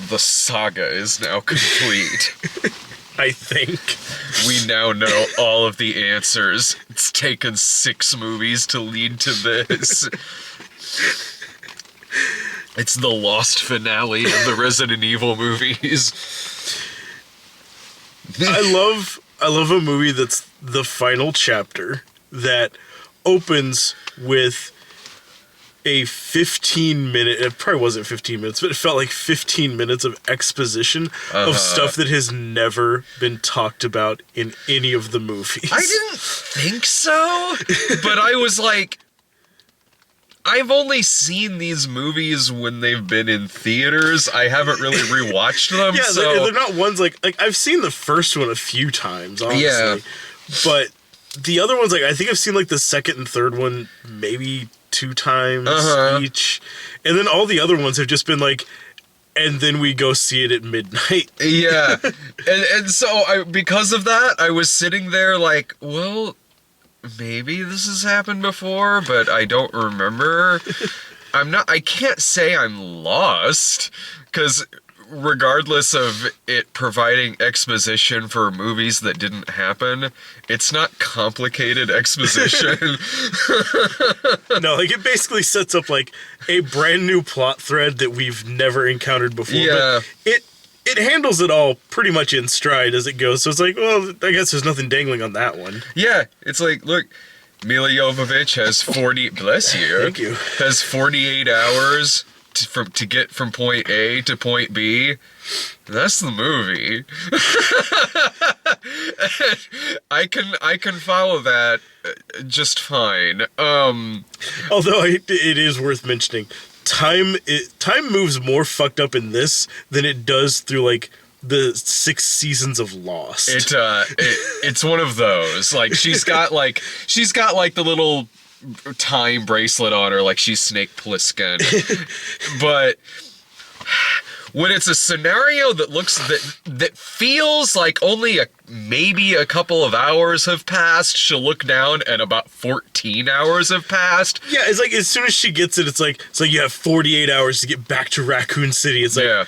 The saga is now complete. I think. We now know all of the answers. It's taken 6 movies to lead to this. It's the lost finale of the Resident Evil movies. I love a movie that's the final chapter that opens with a 15-minute, it probably wasn't 15 minutes, but it felt like 15 minutes of exposition of stuff that has never been talked about in any of the movies. I didn't think so, but I was like, I've only seen these movies when they've been in theaters. I haven't really rewatched them. Yeah, so they're not ones like I've seen the first one a few times, honestly. Yeah. But the other ones, like, I think I've seen like the second and third one maybe 2 times each. And then all the other ones have just been like, and then we go see it at midnight. Yeah. And so because of that, I was sitting there like, well, maybe this has happened before, but I don't remember. I can't say I'm lost, because regardless of it providing exposition for movies that didn't happen, it's not complicated exposition. No, like, it basically sets up like a brand new plot thread that we've never encountered before. Yeah. But it handles it all pretty much in stride as it goes. So it's like, well, I guess there's nothing dangling on that one. Yeah, it's like, look, Mila Jovovich has 40, bless you. Thank you. Has 48 hours to get from point A to point B. That's the movie. I can follow that just fine. Although it is worth mentioning, time moves more fucked up in this than it does through like the 6 seasons of Lost. It's one of those. Like, she's got like the little time bracelet on her, like she's Snake Plissken. But when it's a scenario that feels like only maybe a couple of hours have passed, she'll look down and about 14 hours have passed. Yeah, it's like as soon as she gets it, it's like you have 48 hours to get back to Raccoon City. It's like, yeah.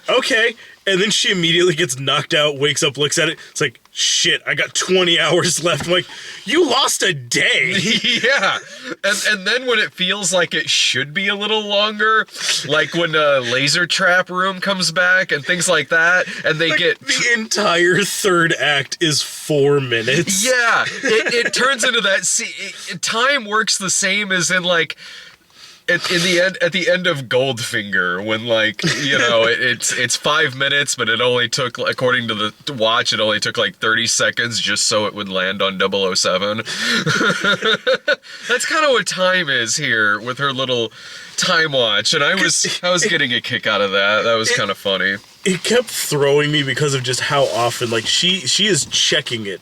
Okay. And then she immediately gets knocked out, wakes up, looks at it. It's like, shit, I got 20 hours left. I'm like, you lost a day. Yeah. And then when it feels like it should be a little longer, like when a laser trap room comes back and things like that, and they like, get... The entire third act is 4 minutes. Yeah. It turns into that... time works the same as in, like... At the end of Goldfinger, when, like, you know, it's 5 minutes, but it only took, according to the watch, it only took like 30 seconds just so it would land on 007. That's kind of what time is here with her little time watch, and I was getting a kick out of that. That was kind of funny. It kept throwing me because of just how often, like, she is checking it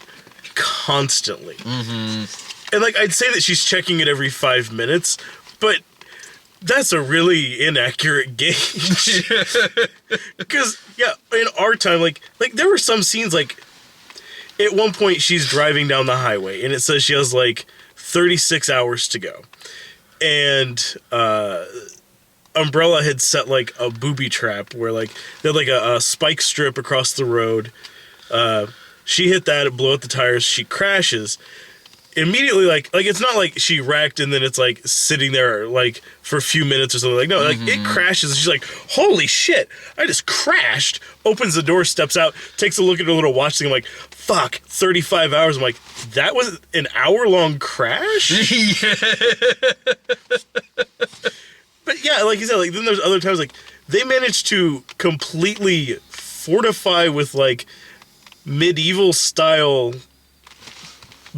constantly. Mm-hmm. And, like, I'd say that she's checking it every 5 minutes, but that's a really inaccurate gauge. Because, yeah, in our time, like there were some scenes, like, at one point she's driving down the highway, and it says she has, like, 36 hours to go. And, Umbrella had set, like, a booby trap where, like, they had, like, a spike strip across the road. She hit that, it blew out the tires, she crashes. Immediately, like it's not like she wrecked and then it's like sitting there like for a few minutes or something. Like, no, like it crashes and she's like, holy shit, I just crashed. Opens the door, steps out, takes a look at her little watch thing. I'm like, fuck, 35 hours. I'm like, that was an hour-long crash? Yeah. But yeah, like you said, like then there's other times like they managed to completely fortify with like medieval style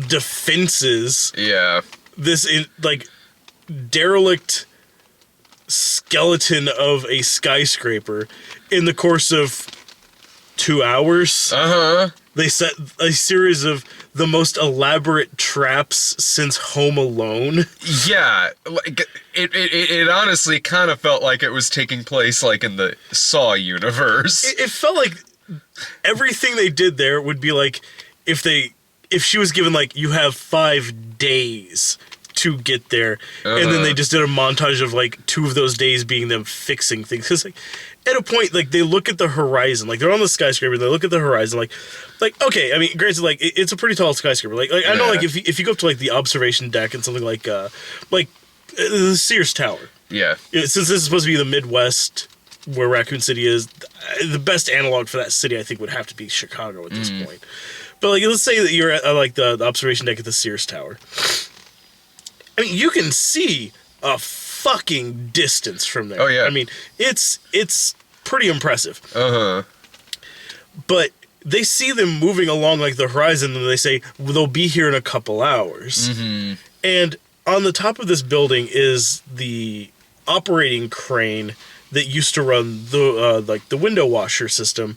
defenses. Yeah. This like derelict skeleton of a skyscraper in the course of 2 hours. They set a series of the most elaborate traps since Home Alone. Yeah, like it honestly kind of felt like it was taking place like in the Saw universe. It felt like everything they did there would be like if she was given like, you have 5 days to get there, and then they just did a montage of like 2 of those days being them fixing things. Because like at a point, like they look at the horizon, like they're on the skyscraper, they look at the horizon, like okay, I mean, granted, like it's a pretty tall skyscraper. Like I know, like if you go up to like the observation deck and something like the Sears Tower. Yeah. Since this is supposed to be the Midwest, where Raccoon City is, the best analog for that city, I think, would have to be Chicago at this point. But like, let's say that you're at like the observation deck at the Sears Tower. I mean, you can see a fucking distance from there. Oh yeah. I mean, it's pretty impressive. But they see them moving along like the horizon, and they say, well, they'll be here in a couple hours. And on the top of this building is the operating crane that used to run the like the window washer system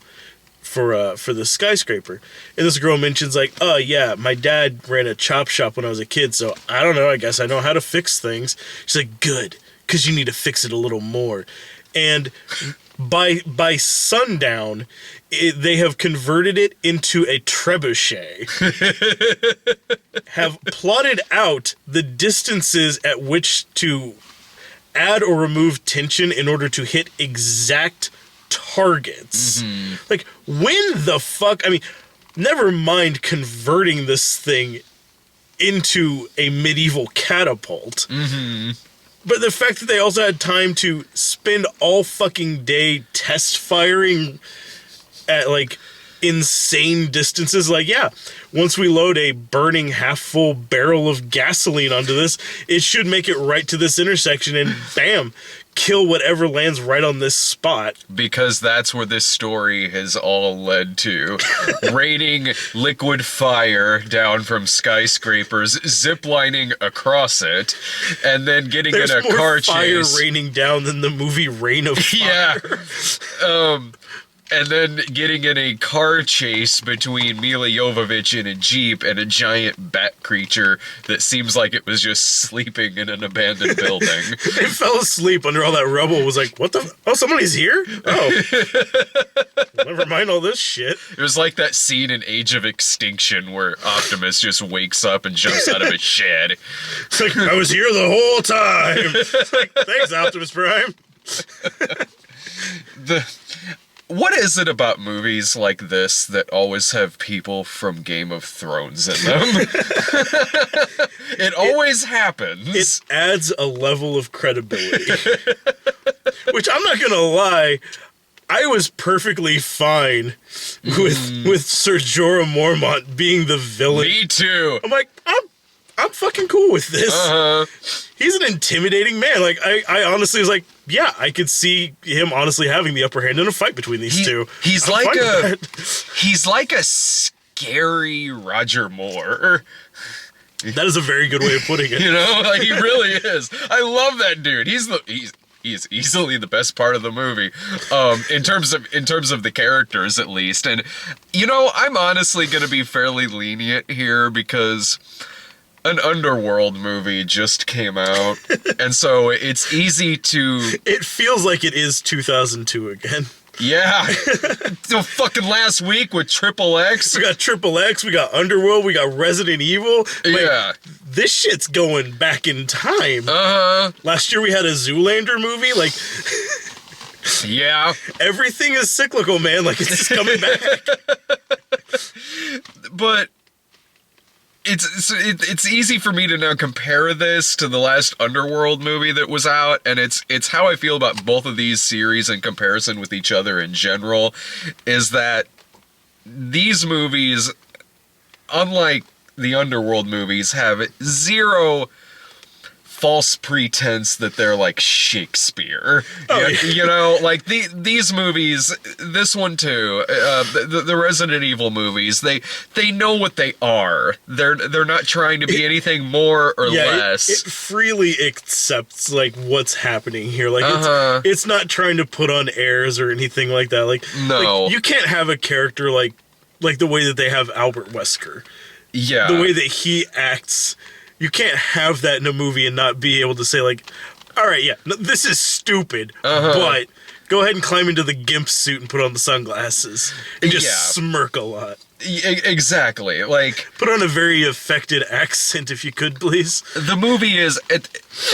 for the skyscraper. And this girl mentions like, oh yeah, my dad ran a chop shop when I was a kid, so I don't know, I guess I know how to fix things. She's like, good, because you need to fix it a little more. And by sundown, they have converted it into a trebuchet. Have plotted out the distances at which to add or remove tension in order to hit exact targets. Like, when the fuck? I mean, never mind converting this thing into a medieval catapult. But the fact that they also had time to spend all fucking day test firing at, like, insane distances. Like, yeah, once we load a burning half-full barrel of gasoline onto this, it should make it right to this intersection and bam, kill whatever lands right on this spot. Because that's where this story has all led to. Raining liquid fire down from skyscrapers, ziplining across it, and then getting in a car chase. There's more fire raining down than the movie Rain of Fire. Yeah. And then getting in a car chase between Mila Jovovich in a Jeep and a giant bat creature that seems like it was just sleeping in an abandoned building. It fell asleep under all that rubble. Was like, what the? Oh, somebody's here? Oh. Never mind all this shit. It was like that scene in Age of Extinction where Optimus just wakes up and jumps out of a shed. It's like, I was here the whole time. It's like, thanks, Optimus Prime. What is it about movies like this that always have people from Game of Thrones in them? It always happens. It adds a level of credibility. Which, I'm not gonna lie, I was perfectly fine with Ser Jorah Mormont being the villain. Me too. I'm like, I'm fucking cool with this. He's an intimidating man. Like, I honestly was like, yeah, I could see him honestly having the upper hand in a fight between these two. He's like a scary Roger Moore. That is a very good way of putting it. You know, like, he really is. I love that dude. He's easily the best part of the movie, in terms of the characters at least. And you know, I'm honestly gonna be fairly lenient here because an Underworld movie just came out, and so it's easy to... It feels like it is 2002 again. Yeah. So fucking last week with Triple X. We got Triple X, we got Underworld, we got Resident Evil. Like, yeah. This shit's going back in time. Last year we had a Zoolander movie, like... Yeah. Everything is cyclical, man, like it's coming back. But... It's easy for me to now compare this to the last Underworld movie that was out, and it's how I feel about both of these series in comparison with each other in general, is that these movies, unlike the Underworld movies, have zero false pretense that they're like Shakespeare. You know, like these movies, this one too, the Resident Evil movies, they know what they are. They're not trying to be anything more or less. It freely accepts like what's happening here. Like it's not trying to put on airs or anything like that. Like, no, like, you can't have a character like the way that they have Albert Wesker. Yeah, the way that he acts. You can't have that in a movie and not be able to say, like, all right, yeah, no, this is stupid, but Go ahead and climb into the gimp suit and put on the sunglasses and just Yeah. smirk a lot. Exactly. Like, Put on a very affected accent, if you could, please. the movie is at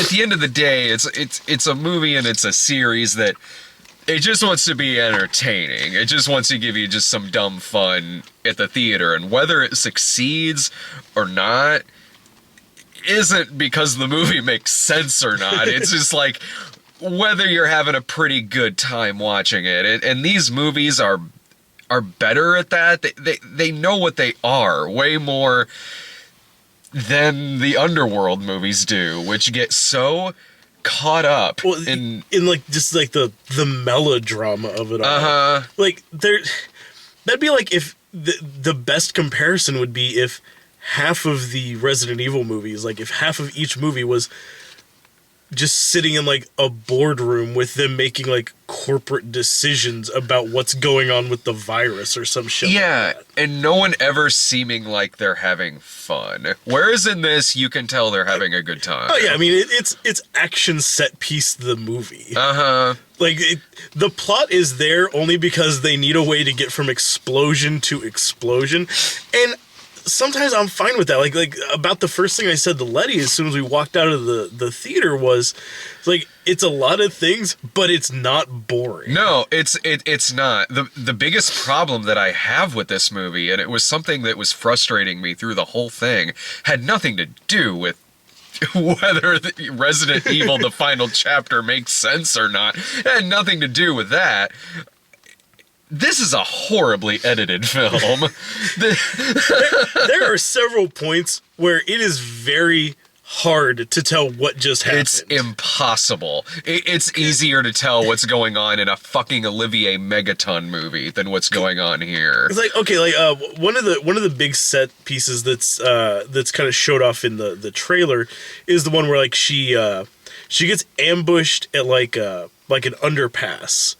the end of the day, it's a movie and it's a series that it just wants to be entertaining. It just wants to give you just some dumb fun at the theater, and whether it succeeds or not isn't because the movie makes sense or not. It's just like whether you're having a pretty good time watching it. And these movies are better at that. They know what they are way more than the underworld movies do, which get so caught up in like just like the melodrama of it all. Like that'd be like if the best comparison would be if half of the Resident Evil movies, like if half of each movie was just sitting in like a boardroom with them making like corporate decisions about what's going on with the virus or some shit. Yeah, like that. and no one ever seeming like they're having fun. Whereas in this, you can tell they're having a good time. Oh yeah, I mean it's action set piece the movie. Like the plot is there only because they need a way to get from explosion to explosion, and sometimes I'm fine with that. Like about the first thing I said to Letty as soon as we walked out of the theater was, like, it's a lot of things, but it's not boring. No, it's not. The biggest problem that I have with this movie, and it was something that was frustrating me through the whole thing, had nothing to do with whether the Resident Evil the final chapter makes sense or not. It had nothing to do with that. This is a horribly edited film. There are several points where it is very hard to tell what just happened. It's impossible. It's easier to tell what's going on in a fucking Olivier Megaton movie than what's going on here. It's like, okay, like one of the big set pieces that's kind of showed off in the trailer is the one where like she gets ambushed at like an underpass.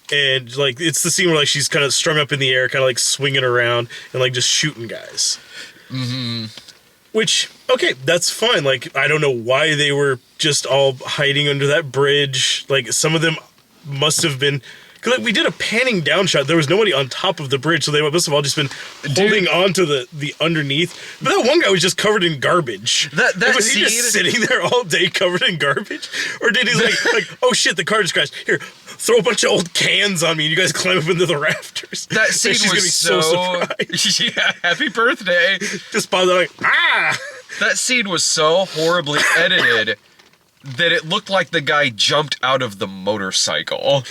And, like, it's the scene where, like, she's kind of strung up in the air, kind of, like, swinging around and, like, just shooting guys. Mm-hmm. Which, okay, that's fine. Like, I don't know why they were just all hiding under that bridge. Like, some of them must have been... Because, like, we did a panning down shot. There was nobody on top of the bridge, so they must have all just been holding on to the underneath. But that one guy was just covered in garbage. Was he just sitting there all day covered in garbage? Or did he, like oh, shit, the car just crashed. Here, throw a bunch of old cans on me and you guys climb up into the rafters. That scene was gonna be so surprised. Yeah, happy birthday. Just pause like, ah! That scene was so horribly edited that it looked like the guy jumped out of the motorcycle.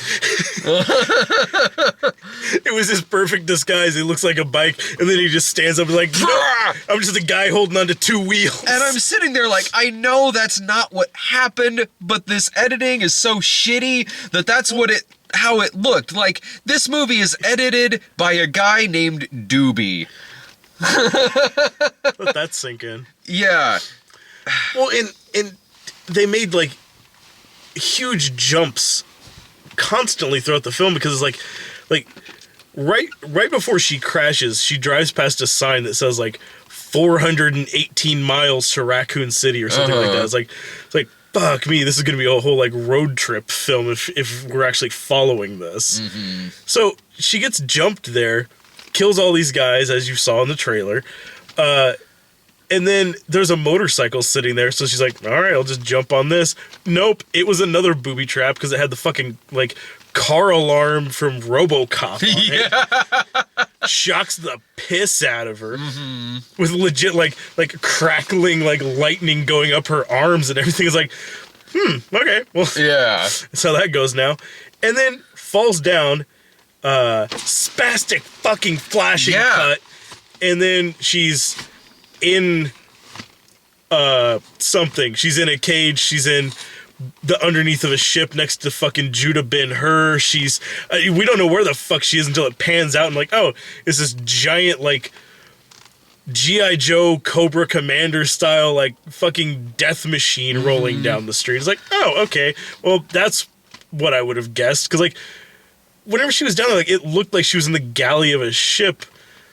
It was his perfect disguise. He looks like a bike, and then he just stands up and like, "Brah! I'm just a guy holding onto two wheels." And I'm sitting there like, I know that's not what happened, but this editing is so shitty that that's how it looked. Like, this movie is edited by a guy named Doobie. Let that sink in. Yeah. Well, and they made like huge jumps constantly throughout the film because it's like right before she crashes, she drives past a sign that says like 418 miles to Raccoon City or something like that. It's like fuck me, this is gonna be a whole like road trip film if we're actually following this. Mm-hmm. So she gets jumped there, kills all these guys as you saw in the trailer. And then there's a motorcycle sitting there, so she's like, all right, I'll just jump on this. Nope, it was another booby trap because it had the fucking, like, car alarm from RoboCop on it. Shocks the piss out of her. Mm-hmm. With legit, like crackling, like, lightning going up her arms and everything. It's like, okay, well, yeah. That's how that goes now. And then falls down, spastic fucking flashing cut, and then she's in something. She's in a cage. She's in the underneath of a ship next to fucking Judah Ben-Hur. She's we don't know where the fuck she is until it pans out and like, oh, it's this giant like G.I. Joe Cobra Commander style like fucking death machine rolling down the street. It's like, oh, okay, well, that's what I would have guessed, because like whenever she was down there, like it looked like she was in the galley of a ship.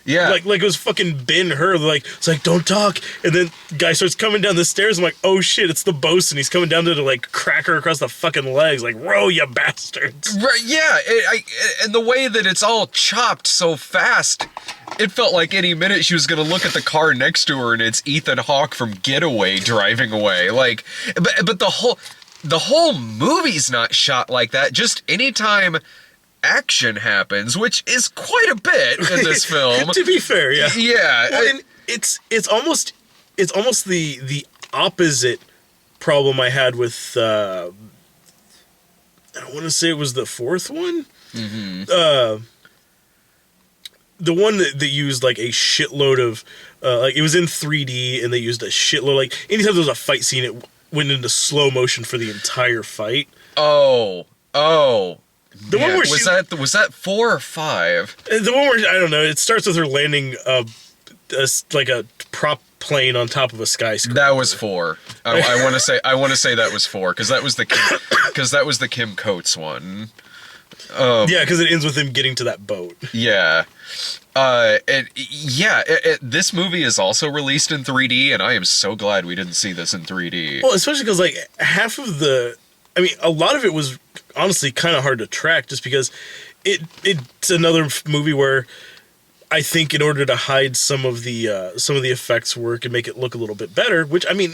Yeah. Like it was fucking Ben-Hur. Like, it's like, don't talk. And then guy starts coming down the stairs. I'm like, oh shit, it's the bosun. He's coming down to like crack her across the fucking legs. Like, row, you bastards. Right, yeah, and the way that it's all chopped so fast, it felt like any minute she was gonna look at the car next to her and it's Ethan Hawke from Getaway driving away. Like, but the whole movie's not shot like that. Just anytime action happens, which is quite a bit in this film. To be fair, yeah. Yeah. Well, and it's almost the opposite problem I had with I want to say it was the fourth one. Mm-hmm. The one that used like a shitload of like it was in 3D and they used a shitload, like anytime there was a fight scene it went into slow motion for the entire fight. Oh. The one where was that 4 or 5? The one where I don't know. It starts with her landing like a prop plane on top of a skyscraper. That was 4. I want to say that was 4 because that was the Kim Coates one. Yeah, because it ends with him getting to that boat. Yeah. This movie is also released in 3D, and I am so glad we didn't see this in 3D. Well, especially because like half of a lot of it was honestly kind of hard to track, just because it's another movie where I think in order to hide some of the effects work and make it look a little bit better, which I mean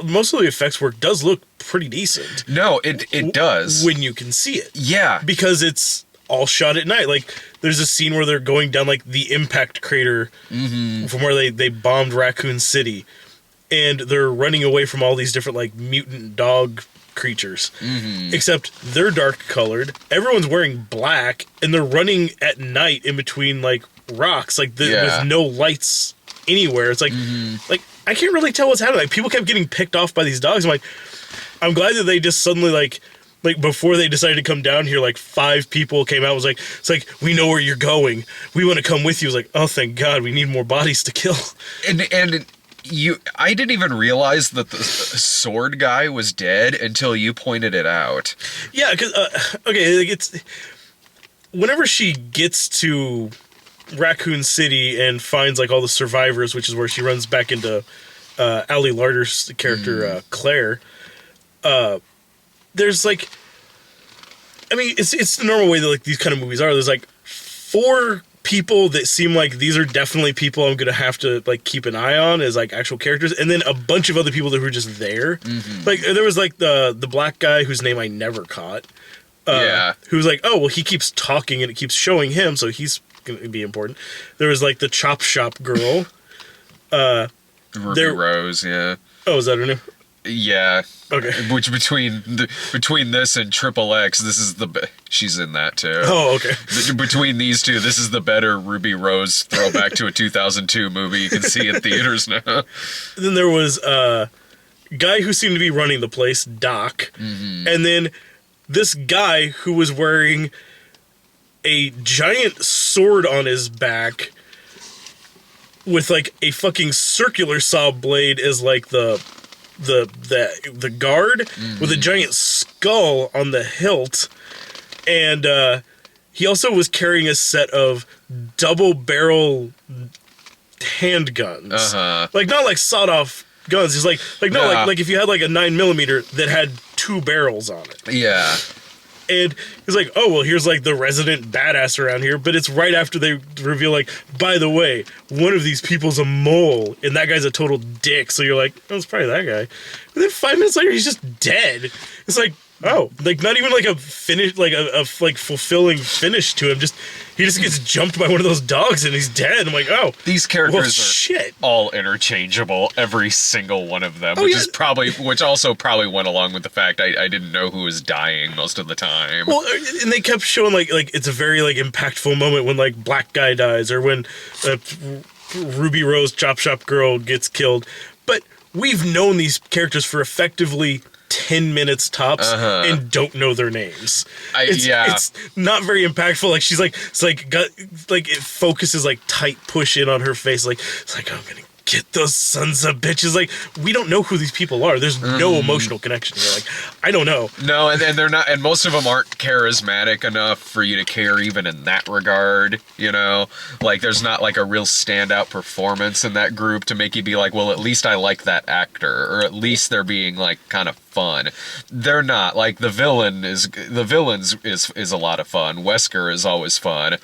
most of the effects work does look pretty decent. No, it does when you can see it. Yeah, because it's all shot at night. Like there's a scene where they're going down like the impact crater from where they bombed Raccoon City, and they're running away from all these different like mutant dog creatures, except they're dark colored, everyone's wearing black, and they're running at night in between like rocks, like with no lights anywhere. It's like like I can't really tell what's happening. Like people kept getting picked off by these dogs. I'm glad that they just suddenly like before they decided to come down here, like 5 people came out, was like, it's like, we know where you're going, we want to come with you. It was like, oh thank God, we need more bodies to kill. And I didn't even realize that the sword guy was dead until you pointed it out. Yeah, because it's whenever she gets to Raccoon City and finds like all the survivors, which is where she runs back into Ali Larter's character Claire. There's like, I mean, it's the normal way that like these kind of movies are. There's like 4 people that seem like these are definitely people I'm gonna have to like keep an eye on as like actual characters, and then a bunch of other people that were just there. Like there was like the black guy whose name I never caught. Who's like, oh well, he keeps talking and it keeps showing him, so he's gonna be important. There was like the chop shop girl, Ruby Rose. Yeah. Oh, is that her name? Yeah. Okay. Which between this and Triple X, this is she's in that too. Oh, okay. Between these two, this is the better Ruby Rose throwback to a 2002 movie you can see in theaters now. Then there was a guy who seemed to be running the place, Doc, and then this guy who was wearing a giant sword on his back with like a fucking circular saw blade as like the guard with a giant skull on the hilt, and he also was carrying a set of double barrel handguns, like not like sawed off guns. He's like if you had like a 9mm that had 2 barrels on it. Yeah. And he's like, oh, well, here's like the resident badass around here. But it's right after they reveal, like, by the way, one of these people's a mole, and that guy's a total dick. So you're like, oh, it's probably that guy. And then 5 minutes later, he's just dead. It's like, oh, like not even like a finish, like a like fulfilling finish to him. He just gets jumped by one of those dogs and he's dead. I'm like, oh, these characters are all interchangeable, every single one of them, which also probably went along with the fact I didn't know who was dying most of the time. Well, and they kept showing like it's a very like impactful moment when like black guy dies or when Ruby Rose Chop Shop Girl gets killed, but we've known these characters for effectively 10 minutes tops and don't know their names. It's not very impactful. Like she's like, it's like got like it focuses like tight push in on her face. Like it's like, I'm gonna get those sons of bitches. Like, we don't know who these people are. There's no emotional connection here. Like, I don't know. No, and they're not, and most of them aren't charismatic enough for you to care even in that regard, you know? Like, there's not like a real standout performance in that group to make you be like, well, at least I like that actor, or at least they're being like kind of fun. They're not. Like, the villains is a lot of fun. Wesker is always fun.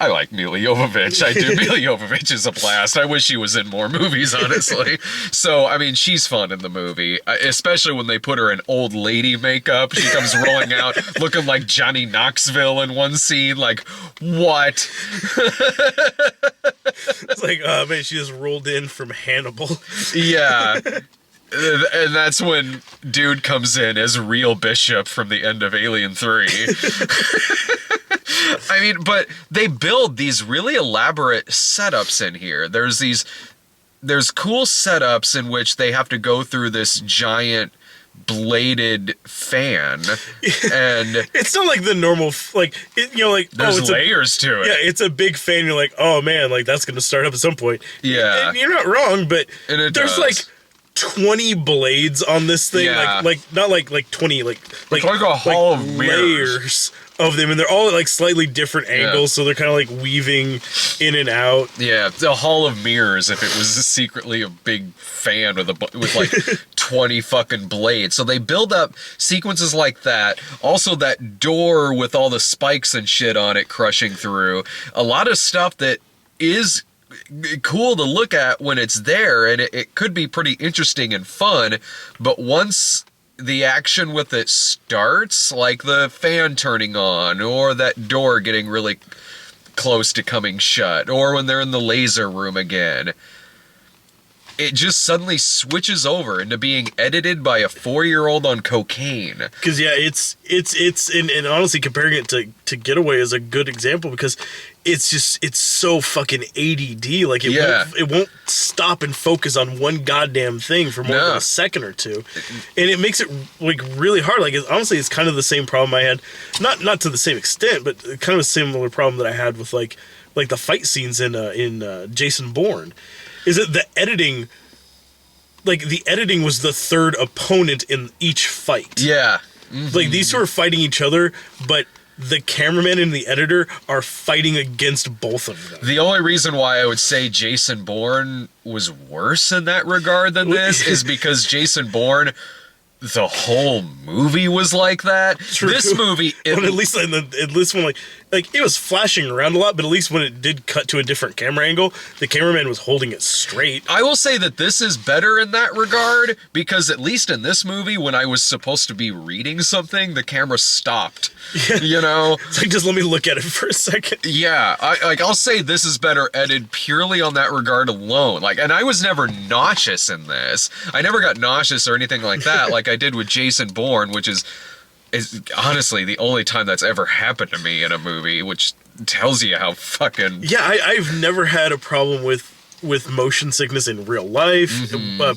I like Mila Jovovich. I do. Mila Jovovich is a blast. I wish she was in more movies, honestly. So, I mean, she's fun in the movie, especially when they put her in old lady makeup. She comes rolling out looking like Johnny Knoxville in one scene. Like, what? It's like, oh man, she just rolled in from Hannibal. Yeah. And that's when dude comes in as real Bishop from the end of Alien 3. I mean, but they build these really elaborate setups in here. There's cool setups in which they have to go through this giant bladed fan, and it's not like the normal, like, like, there's it's layers to it. Yeah, it's a big fan. You're like, oh man, like that's gonna start up at some point. Yeah, and you're not wrong, but there's like 20 blades on this thing. Yeah. Like not like 20, like a hall of layers of them, and they're all at like slightly different angles, so they're kind of like weaving in and out. Yeah, it's a hall of mirrors if it was secretly a big fan with like 20 fucking blades. So they build up sequences like that. Also, that door with all the spikes and shit on it crushing through. A lot of stuff that is cool to look at when it's there, and it could be pretty interesting and fun, but once the action with it starts, like the fan turning on, or that door getting really close to coming shut, or when they're in the laser room again, it just suddenly switches over into being edited by a 4-year-old on cocaine. Because it's and honestly, comparing it to Getaway is a good example, because it's so fucking ADD. Like, it won't stop and focus on one goddamn thing for more than a second or two, and it makes it like really hard. Like, honestly, it's kind of the same problem I had, not to the same extent, but kind of a similar problem that I had with like the fight scenes in Jason Bourne. Is that the editing? Like, the editing was the third opponent in each fight. Yeah. Mm-hmm. Like, these two are fighting each other, but the cameraman and the editor are fighting against both of them. The only reason why I would say Jason Bourne was worse in that regard than this is because Jason Bourne, the whole movie was like that. True. This movie, at least when like it was flashing around a lot, but at least when it did cut to a different camera angle, the cameraman was holding it straight. I will say that this is better in that regard, because at least in this movie, when I was supposed to be reading something, the camera stopped. Yeah. You know, it's like, just let me look at it for a second. Yeah, I'll say this is better edited purely on that regard alone. Like, and I was never nauseous in this. I never got nauseous or anything like that, like I did with Jason Bourne, which is honestly the only time that's ever happened to me in a movie, which tells you how fucking... Yeah, I've never had a problem with motion sickness in real life,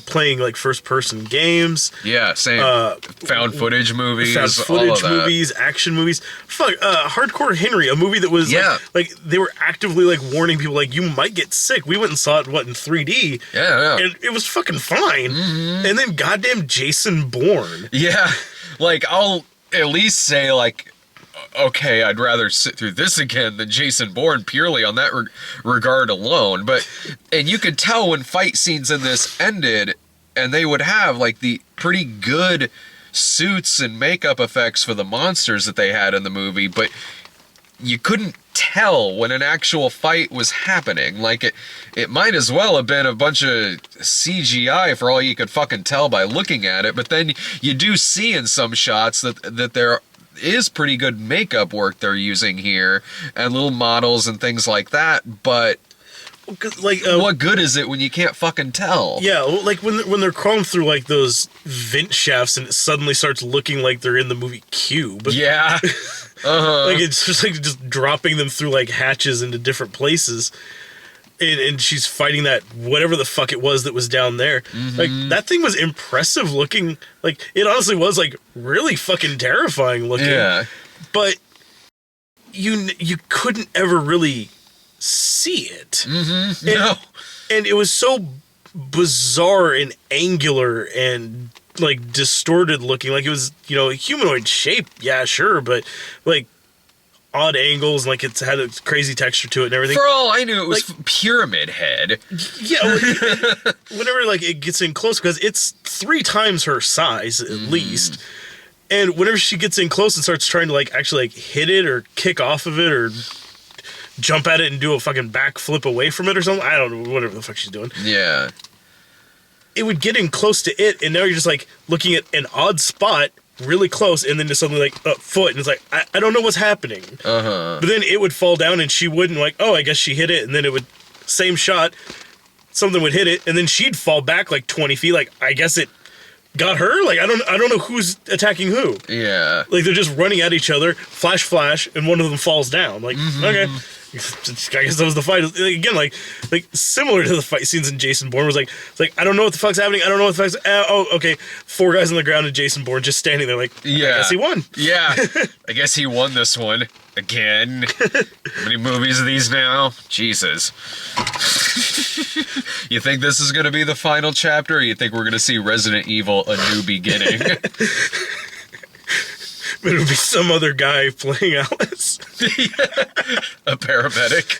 playing like first-person games. Yeah, same. Found footage movies, movies, action movies. Fuck, Hardcore Henry, a movie that was like they were actively like warning people like, you might get sick. We went and saw it in 3D. Yeah. And it was fucking fine. Mm-hmm. And then goddamn Jason Bourne. Yeah, like I'll at least say like, okay, I'd rather sit through this again than Jason Bourne purely on that regard alone. And you could tell when fight scenes in this ended, and they would have like the pretty good suits and makeup effects for the monsters that they had in the movie, but you couldn't tell when an actual fight was happening. Like, it might as well have been a bunch of CGI for all you could fucking tell by looking at it, but then you do see in some shots that there is pretty good makeup work they're using here, and little models and things like that, but like, what good is it when you can't fucking tell? Yeah, like when they're crawling through like those vent shafts and it suddenly starts looking like they're in the movie Cube. Yeah. Like, it's just like just dropping them through like hatches into different places. And she's fighting that whatever the fuck it was that was down there. Mm-hmm. Like, that thing was impressive looking. Like, it honestly was like really fucking terrifying looking. Yeah. But you couldn't ever really see it. Mm-hmm. No. And it was so bizarre and angular and like distorted looking. Like it was, a humanoid shape. Yeah, sure, but like odd angles, and like it's had a crazy texture to it and everything. For all I knew, it was Pyramid Head. Yeah, like, whenever like it gets in close, because it's 3 times her size at least, and whenever she gets in close and starts trying to like actually like hit it or kick off of it or jump at it and do a fucking backflip away from it or something, I don't know, whatever the fuck she's doing. Yeah. It would get in close to it, and now you're just like looking at an odd spot really close, and then just suddenly like a foot, and it's like I don't know what's happening. But then it would fall down, and she wouldn't, like, oh, I guess she hit it, and then it would, same shot, something would hit it, and then she'd fall back like 20 feet. Like, I guess it got her. Like, I don't know who's attacking who. Yeah. Like, they're just running at each other, flash, and one of them falls down. Like, okay. I guess that was the fight. Again, like similar to the fight scenes in Jason Bourne, was like, it's like, I don't know what the fuck's happening. I don't know what the fuck's. Oh, okay. 4 guys on the ground and Jason Bourne just standing there, like, yeah. I guess he won. Yeah. I guess he won this one again. How many movies are these now? Jesus. You think this is gonna be the final chapter, or you think we're gonna see Resident Evil: A New Beginning? But it would be some other guy playing Alice. A paramedic.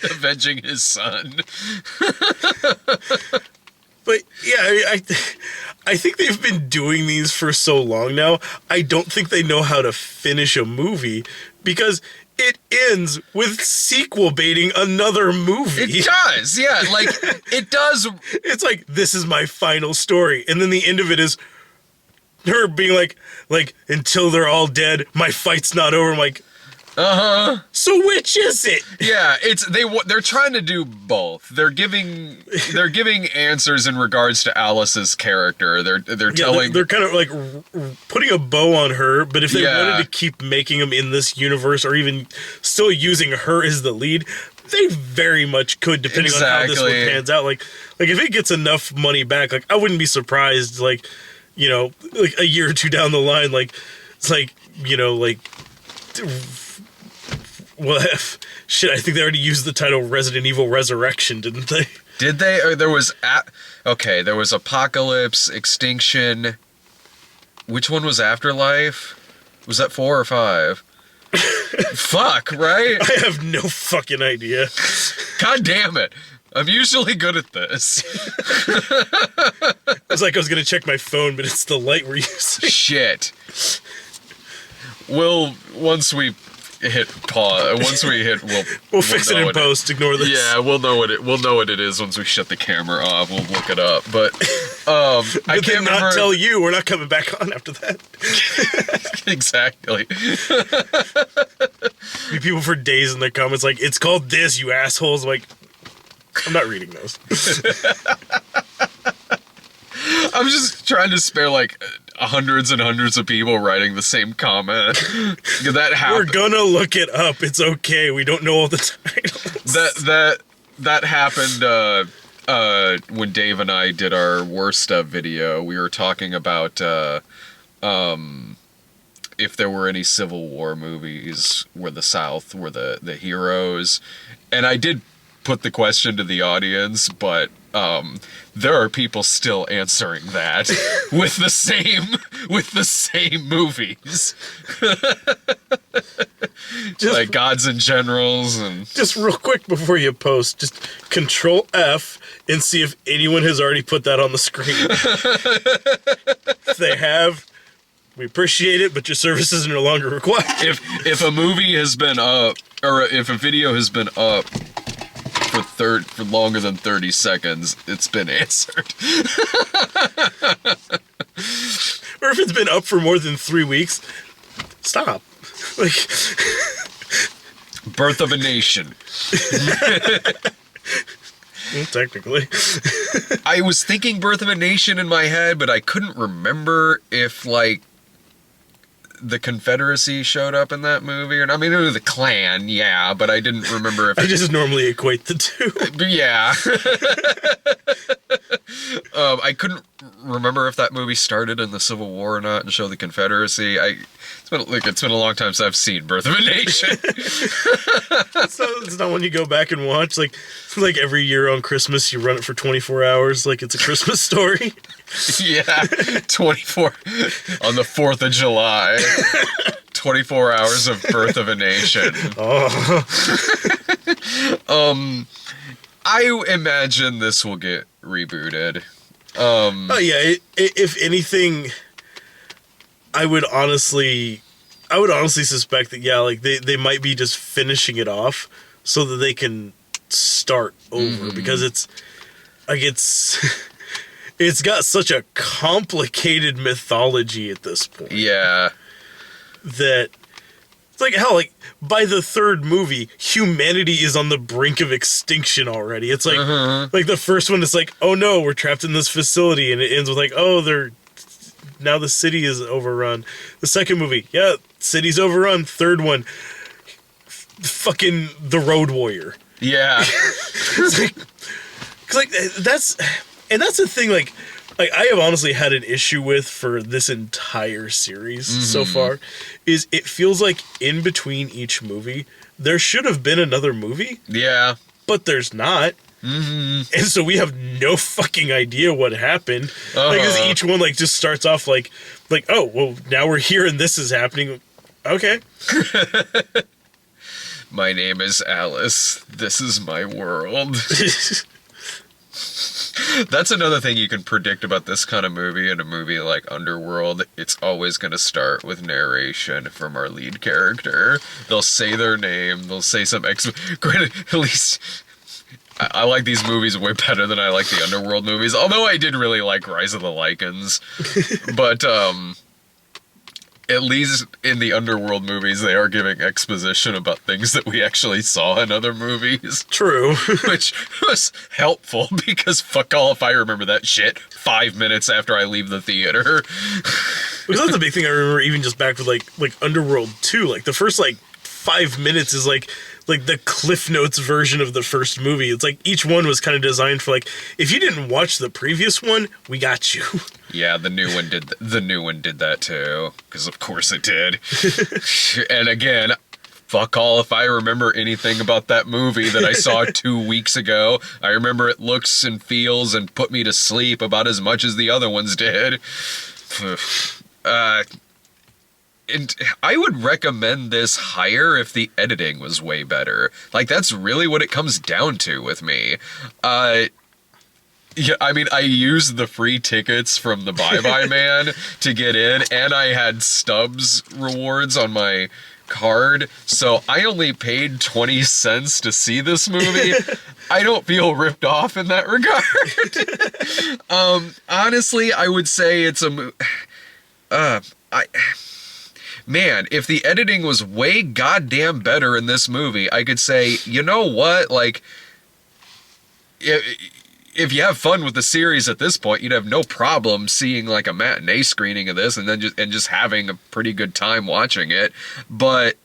Avenging his son. But yeah, I think they've been doing these for so long now. I don't think they know how to finish a movie, because it ends with sequel baiting another movie. It does, yeah. Like, it does. It's like, this is my final story. And then the end of it is her being like, until they're all dead, my fight's not over. I'm like, so which is it? Yeah, they're trying to do both. They're giving answers in regards to Alice's character. They're telling. They're kind of like putting a bow on her. But if they wanted to keep making them in this universe, or even still using her as the lead, they very much could, depending on how this one pans out. Like if it gets enough money back, like, I wouldn't be surprised. Like, like a year or 2 down the line, like, it's like, well, shit, I think they already used the title Resident Evil Resurrection, didn't they? Did they? Or there was there was Apocalypse, Extinction. Which one was Afterlife? Was that 4 or 5? Fuck, right? I have no fucking idea. God damn it. I'm usually good at this. I was going to check my phone, but it's the light we're using. Shit. Once we hit pause, we'll fix it in post. Ignore this. Yeah, we'll know what it is once we shut the camera off. We'll look it up. But I can't not tell you. We're not coming back on after that. Exactly. Be people for days in their comments like, it's called this, you assholes. Like, I'm not reading those. I'm just trying to spare like hundreds and hundreds of people writing the same comment. That happened. We're gonna look it up. It's okay. We don't know all the titles. That happened when Dave and I did our worst video. We were talking about if there were any Civil War movies where the South were the heroes, and I did put the question to the audience, but there are people still answering that with the same movies. Like Gods and Generals. And just real quick before you post, just Control F and see if anyone has already put that on the screen. If they have, we appreciate it, but your services are no longer required. If a movie has been up, or if a video has been up for longer than 30 seconds, it's been answered. Or if it's been up for more than 3 weeks, stop. Like, Birth of a Nation. well, technically. I was thinking Birth of a Nation in my head, but I couldn't remember if, like, the Confederacy showed up in that movie, or I mean, it was the Klan, yeah, but I didn't remember if I just normally equate the two. Yeah. I couldn't remember if that movie started in the Civil War or not and showed the Confederacy. It's been a long time since I've seen Birth of a Nation. So it's not one you go back and watch. Like every year on Christmas, you run it for 24 hours like it's a Christmas story. Yeah, 24 on the 4th of July. 24 hours of Birth of a Nation. Oh. I imagine this will get rebooted. Oh yeah. If anything, I would honestly suspect that like they might be just finishing it off so that they can start over because it's it's got such a complicated mythology at this point. Yeah. That it's like hell, like by the third movie, humanity is on the brink of extinction already. It's like like the first one is like, oh no, we're trapped in this facility, and it ends with like, oh, now the city is overrun. The second movie, yeah, city's overrun. Third one, fucking the Road Warrior. Yeah. It's like, 'cause like that's the thing. Like I have honestly had an issue with for this entire series so far, is it feels like in between each movie there should have been another movie. Yeah. But there's not. And so we have no fucking idea what happened. Like, 'cause each one like just starts off like, oh well, now we're here and this is happening. Okay. My name is Alice. This is my world. That's another thing you can predict about this kind of movie. In a movie like Underworld, it's always going to start with narration from our lead character. They'll say their name. They'll say some granted, at least I like these movies way better than I like the Underworld movies. Although I did really like Rise of the Lycans. But at least in the Underworld movies, they are giving exposition about things that we actually saw in other movies. True. Which was helpful, because fuck all if I remember that shit 5 minutes after I leave the theater. Because that's the big thing I remember, even just back with like Underworld 2. Like the first like 5 minutes is like the Cliff Notes version of the first movie. It's like each one was kind of designed for like, if you didn't watch the previous one, we got you. Yeah, the new one did that too, because of course it did. And again, fuck all if I remember anything about that movie that I saw 2 weeks ago. I remember it looks and feels and put me to sleep about as much as the other ones did. And I would recommend this higher if the editing was way better. Like, that's really what it comes down to with me. Yeah, I mean, I used the free tickets from the Bye Bye Man to get in, and I had Stubbs rewards on my card, so I only paid 20 cents to see this movie. I don't feel ripped off in that regard. Honestly, I would say it's a man, if the editing was way goddamn better in this movie, I could say, you know what, like, if you have fun with the series at this point, you'd have no problem seeing like a matinee screening of this and then just having a pretty good time watching it. But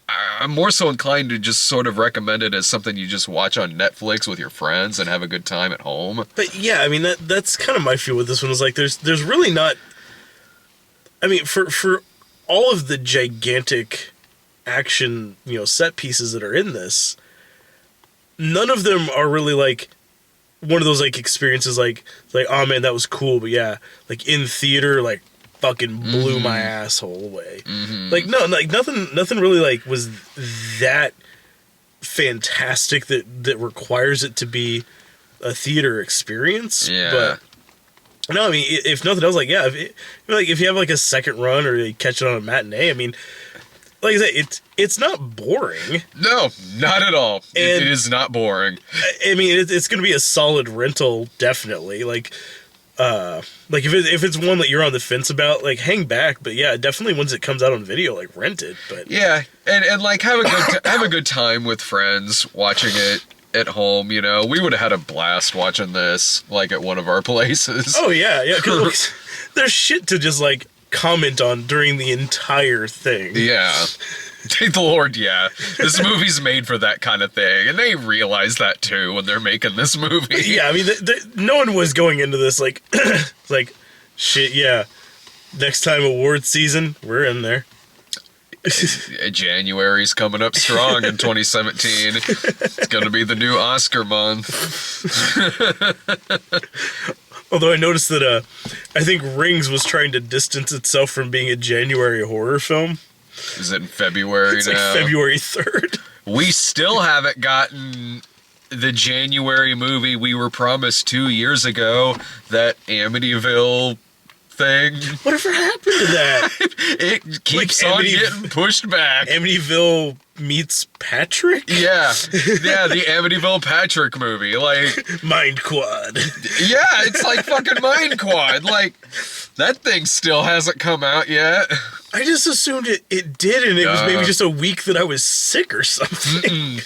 I'm more so inclined to just sort of recommend it as something you just watch on Netflix with your friends and have a good time at home. But yeah, I mean that's kind of my feel with this one, is like there's really not, I mean, for all of the gigantic action, set pieces that are in this, none of them are really like one of those like experiences like oh man, that was cool, but yeah, like in theater, like fucking blew my asshole away. Like no, like nothing really like was that fantastic that requires it to be a theater experience. Yeah. But no, I mean, if nothing else, like yeah, if you have like a second run or you catch it on a matinee, I mean, like I said, it's not boring. No, not at all. It is not boring. I mean, it's going to be a solid rental, definitely. Like if it's one that you're on the fence about, like hang back. But yeah, definitely once it comes out on video, like rent it. But yeah, and like have a good time with friends watching it at home. We would have had a blast watching this like at one of our places. Oh yeah. Cause there's shit to just like comment on during the entire thing. Yeah. Thank the Lord, yeah. This movie's made for that kind of thing, and they realize that too when they're making this movie. Yeah, I mean, no one was going into this like, like, shit, yeah. Next time award season, we're in there. January's coming up strong in 2017. It's gonna be the new Oscar month. Although I noticed that I think Rings was trying to distance itself from being a January horror film. Is it in February It's now? like February 3rd. We still haven't gotten the January movie we were promised 2 years ago, that Amityville thing. Whatever happened to that? It keeps on getting pushed back. Amityville meets Patrick? Yeah, the Amityville Patrick movie. Like, Mind Quad. yeah, it's like fucking Mind Quad. Like, that thing still hasn't come out yet. I just assumed it did, and it was maybe just a week that I was sick or something.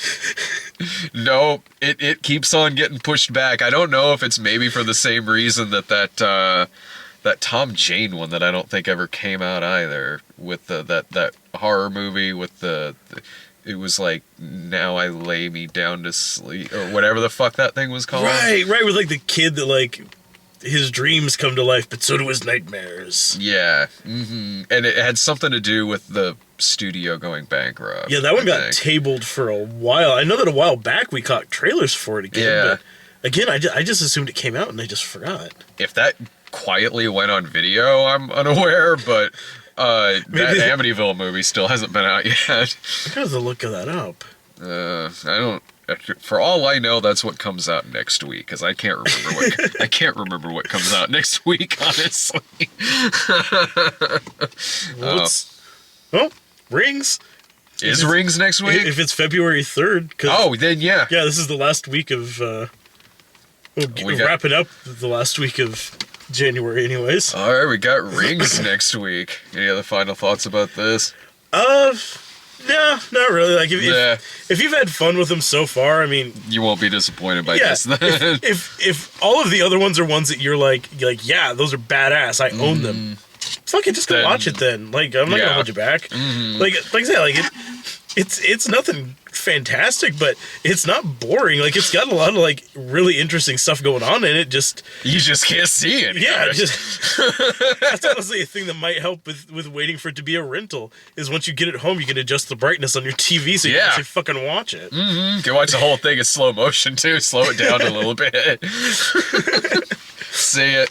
No, it keeps on getting pushed back. I don't know if it's maybe for the same reason that Tom Jane one that I don't think ever came out either, with that horror movie with it was like, Now I Lay Me Down to Sleep, or whatever the fuck that thing was called. Right, with like the kid that like his dreams come to life, but so do his nightmares. Yeah, and it had something to do with the studio going bankrupt. Yeah, that one got tabled for a while. I know that a while back we caught trailers for it again, but again, I just assumed it came out and I just forgot. If that quietly went on video, I'm unaware, but that Amityville movie still hasn't been out yet. I gotta have to look that up. I don't. For all I know, that's what comes out next week, because I can't remember what comes out next week, honestly. Rings. Is Rings next week? If it's February 3rd. Then yeah. Yeah, this is the last week of. We're wrapping up the last week of January, anyways. All right, we got Rings next week. Any other final thoughts about this? No, not really. Like if you've had fun with them so far, I mean, you won't be disappointed by this. Then. if all of the otother ones are ones that you're like, yeah, those are badass. I own them. Fuck it, just go watch it then. Like, I'm not gonna hold you back. Like I said, like it's nothing fantastic, but it's not boring. Like, it's got a lot of like really interesting stuff going on in it. You just can't see it. Yeah, that's honestly a thing that might help with waiting for it to be a rental. Is once you get it home, you can adjust the brightness on your TV so you can actually fucking watch it. You can watch the whole thing in slow motion too. Slow it down a little bit. See it.